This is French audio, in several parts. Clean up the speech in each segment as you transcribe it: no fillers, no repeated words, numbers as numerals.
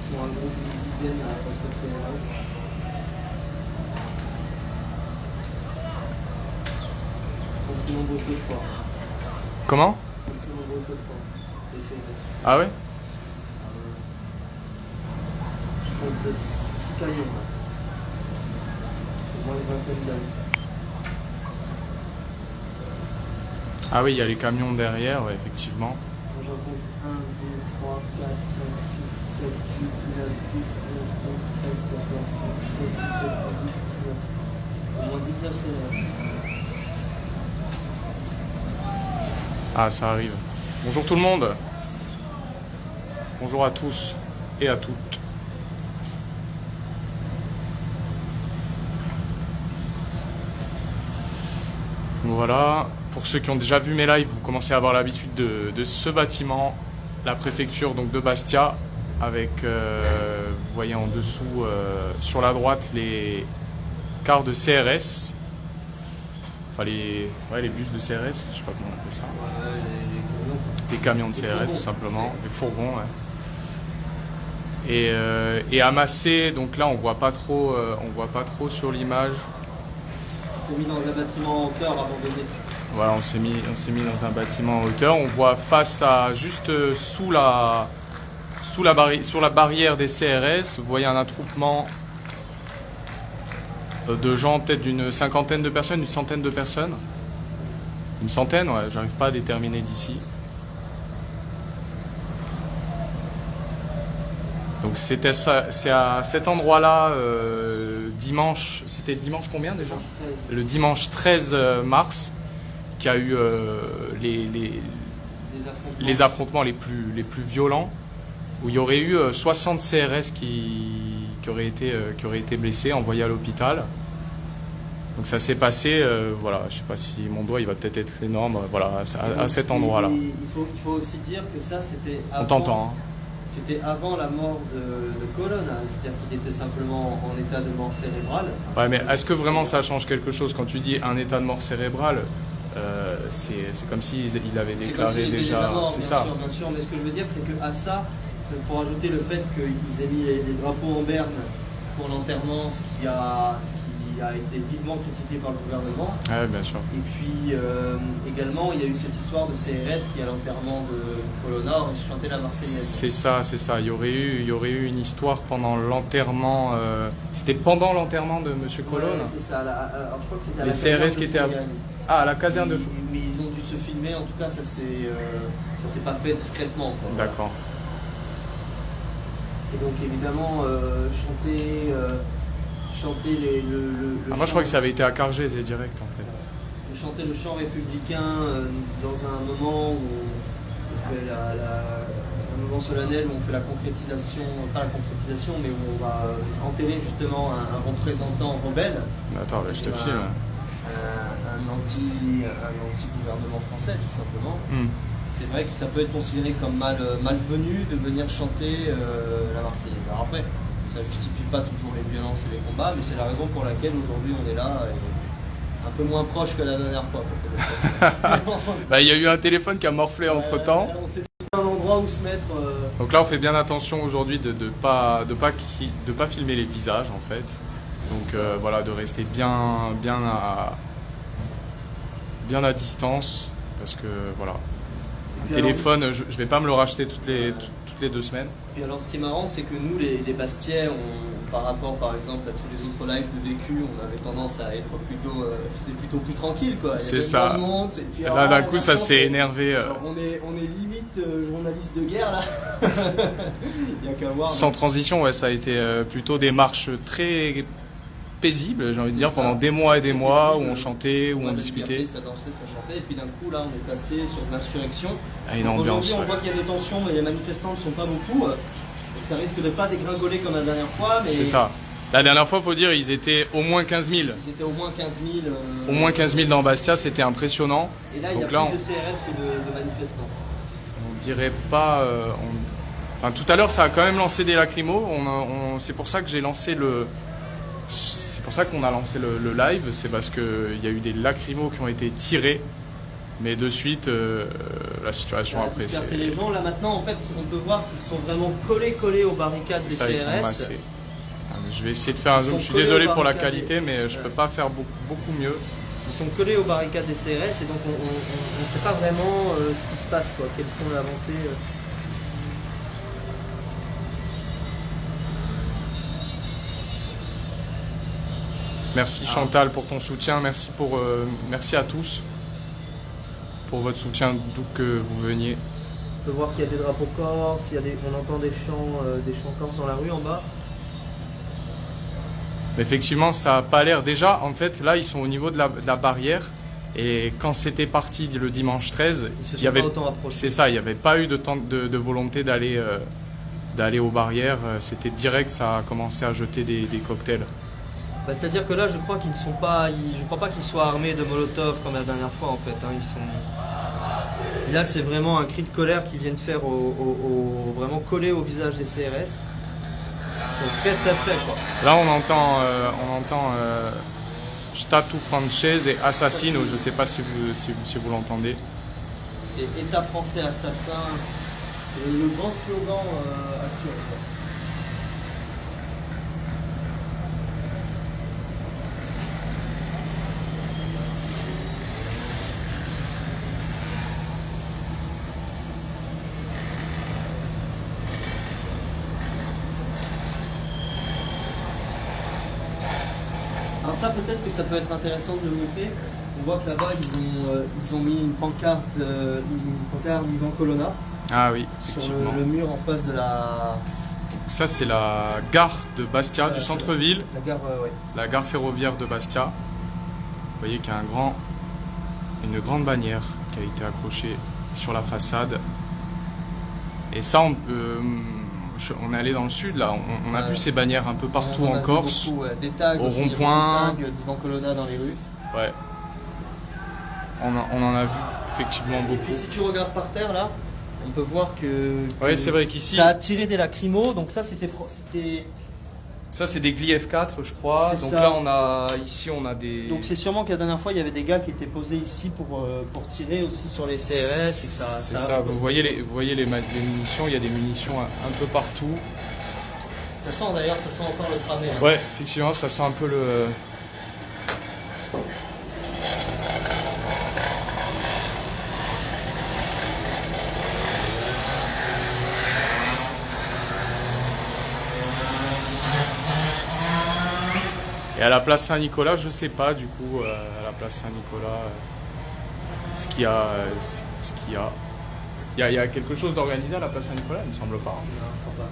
sont un groupe d'une dizaine face au CRS. Ils sont plus nombreux que le fort. Comment? Ils sont plus nombreux que le fort. Les CRS. Ah ouais? Je compte 6 camions là. Au moins une vingtaine d'années. Ah oui, il y a les camions derrière, ouais, effectivement. Moi j'en compte 1, 2, 3, 4, 5, 6, 7, 8, 9, 10, 11, 12, 13, 14, 15, 16, 17, 18, 19. Au moins 19 CRS. Ah, ça arrive. Bonjour tout le monde. Bonjour à tous et à toutes. Voilà. Pour ceux qui ont déjà vu mes lives, vous commencez à avoir l'habitude de ce bâtiment, la préfecture donc de Bastia, avec, vous voyez en dessous, sur la droite, les cars de CRS. Enfin, les bus de CRS, je sais pas comment on appelle ça. Les Les camions camions. de CRS, tout simplement, les fourgons. Ouais. Et amassé, donc là on voit pas trop sur l'image. On s'est mis dans un bâtiment en hauteur abandonné. Voilà, on s'est mis dans un bâtiment en hauteur. On voit face à juste sur la barrière des CRS, vous voyez un attroupement de gens, peut-être d'une cinquantaine de personnes, une centaine de personnes. Une centaine, ouais, j'arrive pas à déterminer d'ici. Donc c'est à cet endroit-là, dimanche, c'était dimanche combien déjà? Le dimanche 13 mars, qu'il y a eu les affrontements les plus violents, où il y aurait eu 60 CRS qui auraient été blessés, envoyés à l'hôpital. Donc ça s'est passé, voilà, je sais pas si mon doigt il va peut-être être énorme, voilà, à cet endroit-là. Il faut aussi dire que ça c'était avant. On t'entend, hein. C'était avant la mort de Colonne, hein, c'est-à-dire qu'il était simplement en état de mort cérébrale. Ouais, mais est-ce que vraiment ça change quelque chose quand tu dis un état de mort cérébrale? C'est comme s'il avait déclaré déjà. C'est ça. Bien sûr, mais ce que je veux dire, c'est qu'à ça, il faut rajouter le fait qu'ils aient mis les drapeaux en berne pour l'enterrement, ce qui a été vivement critiqué par le gouvernement. Ouais, bien sûr. Et puis également, il y a eu cette histoire de CRS qui, à l'enterrement de Colonna, chantait la Marseillaise. C'est ça. Il y aurait eu une histoire pendant l'enterrement. C'était pendant l'enterrement de Monsieur Colonne. Ouais, c'est ça. Alors, je crois que c'était à les la CRS qui étaient à la caserne de. Mais ils ont dû se filmer. En tout cas, ça s'est pas fait discrètement. D'accord. Et donc évidemment, chanter le moi je crois que ça avait été à Cargèse direct en fait. Chanter le chant républicain dans un moment où on fait un moment solennel où on fait la concrétisation, pas la concrétisation, mais où on va enterrer justement un représentant rebelle. Attends, là, je te filme. Un anti-gouvernement français tout simplement. C'est vrai que ça peut être considéré comme malvenu de venir chanter la Marseillaise. Alors après, ça justifie pas toujours les violences et les combats, mais c'est la raison pour laquelle aujourd'hui on est là, un peu moins proche que la dernière fois. Bah, il y a eu un téléphone qui a morflé entre temps. On s'est trouvé un endroit où se mettre. Donc là, on fait bien attention aujourd'hui de pas filmer les visages en fait. Donc voilà, de rester bien à distance, parce que voilà. Un téléphone, je vais pas me le racheter toutes les 2 semaines. Puis alors ce qui est marrant, c'est que nous les Bastiais, par rapport par exemple à tous les autres lives de vécu, on avait tendance à être plutôt plus tranquille quoi. C'est ça. Monde, puis, là d'un coup ça s'est énervé. Alors, on est limite journaliste de guerre là. Il y a qu'à voir. Sans transition, ouais, ça a été plutôt des marches très paisibles, j'ai envie de dire, pendant des mois et des mois, où on chantait, où on discutait. Ça dansait, ça chantait, et puis d'un coup là on est passé sur l'insurrection. Une ambiance. Aujourd'hui on voit qu'il y a des tensions, mais les manifestants ne sont pas beaucoup. Donc ça risque de pas dégringoler comme la dernière fois. Mais... C'est ça. La dernière fois, faut dire, ils étaient au moins 15 000. Ils étaient au moins 15 000. Au moins 15 000 dans Bastia, c'était impressionnant. Et là, il y a plus de CRS que de manifestants. On dirait pas... Enfin, tout à l'heure, ça a quand même lancé des lacrymos. C'est pour ça que j'ai lancé le... C'est pour ça qu'on a lancé le live. C'est parce qu'il y a eu des lacrymos qui ont été tirés Mais de suite, la situation a dispersé les gens. Là maintenant, en fait, on peut voir qu'ils sont vraiment collés aux barricades des CRS. Je vais essayer de faire un zoom. Je suis désolé pour la qualité, mais je peux pas faire beaucoup mieux. Ils sont collés aux barricades des CRS et donc on ne sait pas vraiment ce qui se passe, quoi. Quelles sont les avancées. Merci Chantal pour ton soutien, merci à tous pour votre soutien d'où que vous veniez. On peut voir qu'il y a des drapeaux corses, on entend des chants corses dans la rue en bas. Effectivement, ça n'a pas l'air. Déjà, en fait, là, ils sont au niveau de la barrière. Et quand c'était parti le dimanche 13, il n'y avait pas eu de volonté d'aller aux barrières. C'était direct, ça a commencé à jeter des cocktails. Bah, c'est-à-dire que là, je crois qu'ils ne sont pas, je crois pas qu'ils soient armés de Molotov comme la dernière fois, en fait. Là, c'est vraiment un cri de colère qu'ils viennent faire vraiment collé au visage des CRS. Ils sont très près, quoi. Là, on entend Statu Francese et Assassino. Je ne sais pas si vous l'entendez. C'est État français assassin. Le grand slogan actuel, quoi. Alors ça, peut-être que ça peut être intéressant de le montrer. On voit que là-bas, ils ont mis une pancarte Ivan Colonna. Ah oui, effectivement. Sur le mur en face de la... Ça, c'est la gare de Bastia, du centre-ville. Ouais. La gare ferroviaire de Bastia. Vous voyez qu'il y a une grande bannière qui a été accrochée sur la façade. Et ça, on est allé dans le sud, là, on a vu ces bannières un peu partout en Corse, des tags au rond-point, d'Ivan Colonna dans les rues. Ouais, on en a vu effectivement beaucoup. Et puis si tu regardes par terre là, on peut voir que c'est vrai qu'ici ça a tiré des lacrymos, donc ça c'était... Ça c'est des Gli F4 je crois, donc ça. Là ici on a des... Donc c'est sûrement que la dernière fois il y avait des gars qui étaient posés ici pour tirer aussi sur les CRS et que c'est ça, vous voyez les munitions, il y a des munitions un peu partout. Ça sent d'ailleurs, ça sent encore le cramé. Hein. Ouais, effectivement ça sent un peu le... Et à la place Saint-Nicolas, je sais pas du coup, à la place Saint-Nicolas, ce qu'il y a. Il y a quelque chose d'organisé à la place Saint-Nicolas, il me semble pas. Non, je crois pas.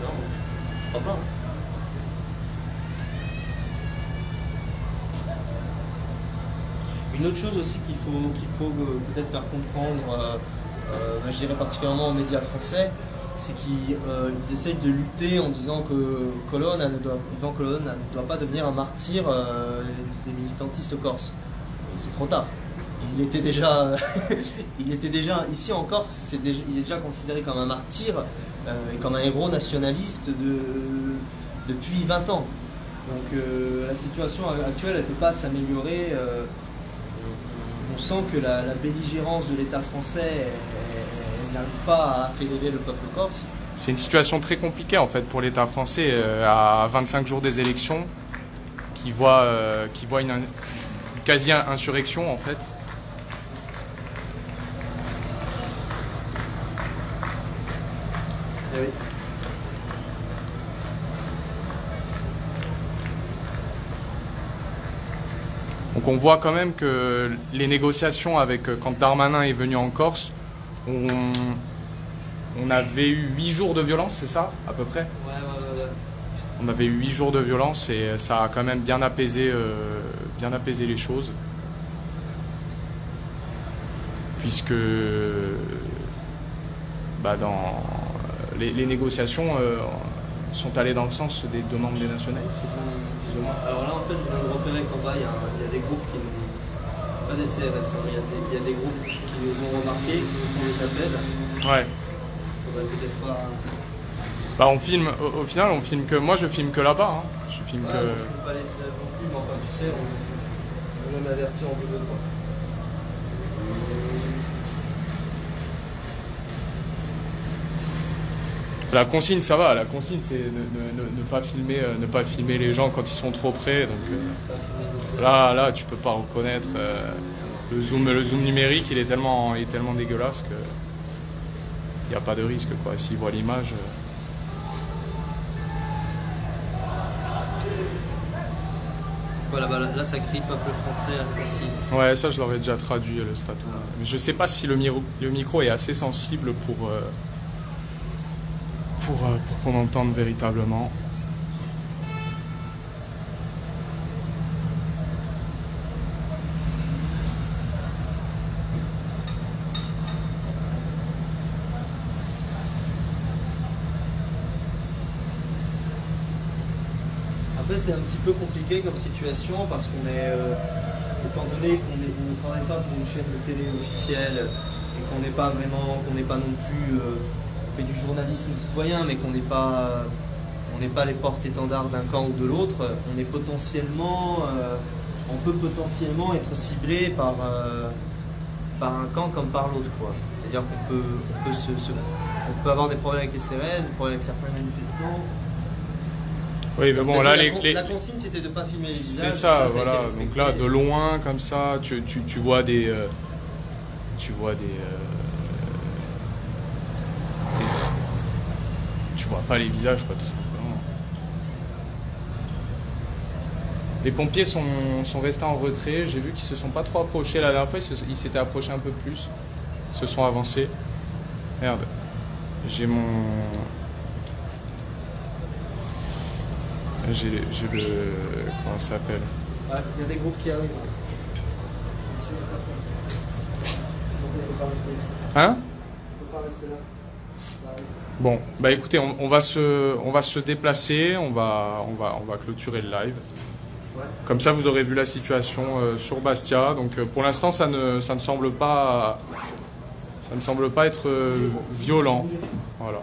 Non, je crois pas. Une autre chose aussi qu'il faut peut-être faire comprendre, je dirais particulièrement aux médias français, c'est qu'ils essayent de lutter en disant que Ivan Colonna ne doit pas devenir un martyr des militantistes corses. Et c'est trop tard. Il était déjà ici en Corse, il est déjà considéré comme un martyr et comme un héros nationaliste depuis 20 ans. Donc la situation actuelle, elle ne peut pas s'améliorer. On sent que la belligérance de l'État français n'arrive pas à fédérer le peuple corse. C'est une situation très compliquée en fait pour l'État français à 25 jours des élections qui voit une quasi-insurrection en fait. Eh oui. Donc on voit quand même que les négociations quand Darmanin est venu en Corse, on avait eu 8 jours de violence, c'est ça, à peu près ? Ouais. On avait eu 8 jours de violence et ça a quand même bien apaisé les choses. Puisque les négociations sont allées dans le sens des demandes des nationalistes, c'est ça ? Alors là, en fait, je viens de repérer qu'en bas, il y a des groupes qui nous... Pas des CRS, il y a des groupes qui nous ont remarqué, qui nous appellent. Ouais. Faudrait peut-être pas... On filme, au final, on filme que... Moi, je filme que là-bas. Hein. Je filme que... Moi, je filme pas les visages non plus, mais enfin, tu sais, on est averti en deux de droit. La consigne, ça va. La consigne, c'est ne pas filmer les gens quand ils sont trop près. Donc là, tu peux pas reconnaître. Le zoom numérique, il est tellement dégueulasse que il n'y a pas de risque, quoi. S'ils voient l'image. Voilà, bah là, ça crie peuple français assassin. Ouais, ça, je l'aurais déjà traduit, le statut. Mais je sais pas si le micro est assez sensible pour qu'on entende véritablement. Après, c'est un petit peu compliqué comme situation parce qu'on est, étant donné qu'on ne travaille pas pour une chaîne de télé officielle et qu'on n'est pas non plus, on fait du journalisme citoyen, mais qu'on n'est pas les porte-étendards d'un camp ou de l'autre, on peut potentiellement être ciblé par un camp comme par l'autre, quoi. C'est-à-dire qu'on peut avoir des problèmes avec les CRS, des problèmes avec certains manifestants. Oui, mais bon, là, la consigne, c'était de ne pas filmer les visages. C'est ça, voilà. Donc là, de loin, comme ça, tu vois des... tu vois pas les visages, quoi, tout simplement. Les pompiers sont restés en retrait. J'ai vu qu'ils se sont pas trop approchés la dernière fois. Ils s'étaient approchés un peu plus. Ils se sont avancés. Merde. J'ai le... Comment ça s'appelle? Ouais, il y a des groupes qui arrivent. Hein? On peut pas rester là. Bon, bah écoutez, on va se déplacer, on va clôturer le live. Ouais. Comme ça, vous aurez vu la situation sur Bastia. Donc pour l'instant, ça ne semble pas être violent. Voilà.